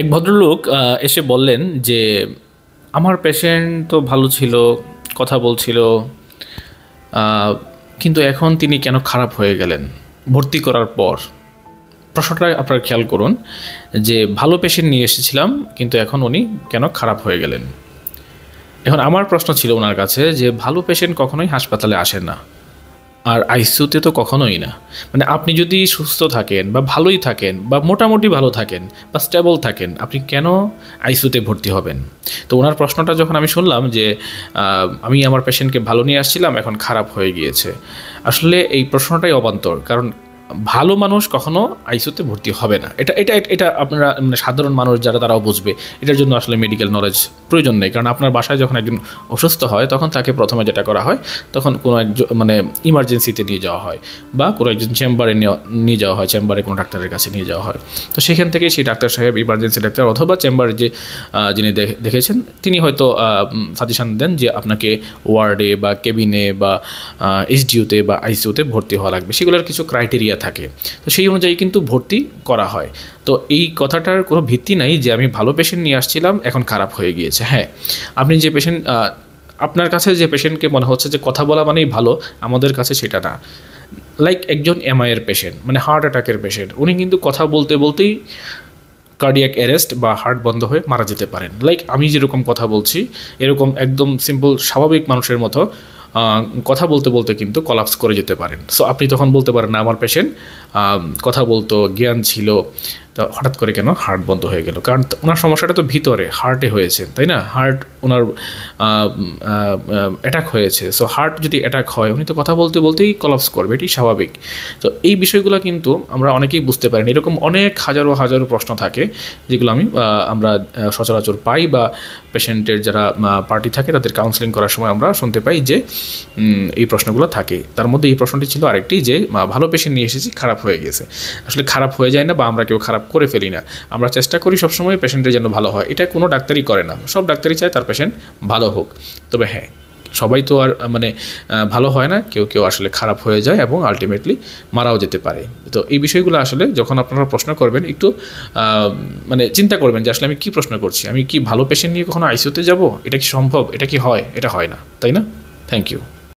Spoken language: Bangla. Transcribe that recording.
এক ভদ্রলোক এসে বললেন যে আমার পেশেন্ট তো ভালো ছিল, কথা বলছিল, কিন্তু এখন তিনি কেন খারাপ হয়ে গেলেন ভর্তি করার পর। প্রশ্নটা আপনারা খেয়াল করুন যে ভালো পেশেন্ট নিয়ে এসেছিলাম কিন্তু এখন উনি কেন খারাপ হয়ে গেলেন। এখন আমার প্রশ্ন ছিল ওনার কাছে যে ভালো পেশেন্ট কখনোই হাসপাতালে আসেন না, আর আইসিইউতে তো কখনোই না। মানে আপনি যদি সুস্থ থাকেন বা ভালোই থাকেন বা মোটামুটি ভালো থাকেন বা স্টেবল থাকেন, আপনি কেন আইসিইউতে ভর্তি হবেন? তো ওনার প্রশ্নটা যখন আমি শুনলাম যে আমি আমার পেশেন্টকে ভালো নিয়ে আসছিলাম এখন খারাপ হয়ে গিয়েছে, আসলে এই প্রশ্নটাই অবান্তর। কারণ ভালো মানুষ কখনো আইসিইউতে ভর্তি হবে না। এটা এটা এটা আপনারা মানে সাধারণ মানুষ যারা তারাও বুঝবে। এটার জন্য আসলে মেডিকেল নলেজ প্রয়োজন নেই। কারণ আপনার বাসায় যখন একজন অসুস্থ হয় তখন তাকে প্রথমে যেটা করা হয়, তখন কোনো একজন মানে ইমার্জেন্সিতে নিয়ে যাওয়া হয় বা কোনো একজন চেম্বারে নিয়ে যাওয়া হয়, চেম্বারে কোনো ডাক্তারের কাছে নিয়ে যাওয়া হয়। তো সেখান থেকে সেই ডাক্তার সাহেব, ইমার্জেন্সি ডাক্তার অথবা চেম্বারে যে যিনি দেখেছেন তিনি হয়তো সাজেশান দেন যে আপনাকে ওয়ার্ডে বা কেবিনে বা এইচডিইউতে বা আইসিইউতে ভর্তি হওয়া লাগবে। সেগুলোর কিছু ক্রাইটেরিয়া থাকে, তো সেই অনুযায়ী কিন্তু ভর্তি করা হয়। তো এই কথাটার কোনো ভিত্তি নাই যে আমি ভালো পেশেন্ট নিয়ে আসছিলাম এখন খারাপ হয়ে গিয়েছে। হ্যাঁ, আপনি যে পেশেন্ট, আপনার কাছে যে পেশেন্টকে মনে হচ্ছে যে কথা বলা মানেই ভালো, আমাদের কাছে সেটা না। লাইক একজন এমআইয়ের পেশেন্ট, মানে হার্ট অ্যাটাকের পেশেন্ট, উনি কিন্তু কথা বলতে বলতেই কার্ডিয়াক অ্যারেস্ট বা হার্ট বন্ধ হয়ে মারা যেতে পারেন। লাইক আমি যেরকম কথা বলছি এরকম একদম সিম্পল স্বাভাবিক মানুষের মতো কথা বলতে বলতে কিন্তু কলাপস করে যেতে পারেন। সো আপনি তখন বলতে পারেন না আমার পেশেন্ট কথা বলতো, জ্ঞান ছিল, তো হঠাৎ করে কেন হার্ট বন্ধ হয়ে গেল? কারণ ওনার সমস্যাটা তো ভিতরে হার্টে হয়েছে, তাই না? হার্ট ওনার অ্যাটাক হয়েছে। সো হার্ট যদি অ্যাটাক হয় উনি তো কথা বলতে বলতেই কলাপস করবে, এটি স্বাভাবিক। তো এই বিষয়গুলো কিন্তু আমরা অনেকেই বুঝতে পারি না। এরকম অনেক হাজারো হাজারো প্রশ্ন থাকে যেগুলো আমরা সচরাচর পাই বা পেশেন্টের যারা পার্টি থাকে তাদের কাউন্সেলিং করার সময় আমরা শুনতে পাই যে এই প্রশ্নগুলো থাকে। তার মধ্যে এই প্রশ্নটি ছিল আরেকটি যে ভালো পেশেন্ট নিয়ে এসেছি খারাপ হয়ে গেছে। আসলে খারাপ হয়ে যায় না বা আমরা কেউ খারাপ করে ফেলি না, আমরা চেষ্টা করি সবসময় পেশেন্টের যেন ভালো হয়। এটা কোনো ডাক্তারই করে না, সব ডাক্তারই চায় তার পেশেন্ট ভালো হোক। তবে হ্যাঁ, সবাই তো আর মানে ভালো হয় না, কেউ কেউ আসলে খারাপ হয়ে যায় এবং আলটিমেটলি মারাও যেতে পারে। তো এই বিষয়গুলো আসলে যখন আপনারা প্রশ্ন করবেন একটু মানে চিন্তা করবেন যে আসলে আমি কী প্রশ্ন করছি। আমি কি ভালো পেশেন্ট নিয়ে কখনো আইসিইউতে যাব? এটা কি সম্ভব? এটা কি হয়? এটা হয় না, তাই না? Thank you.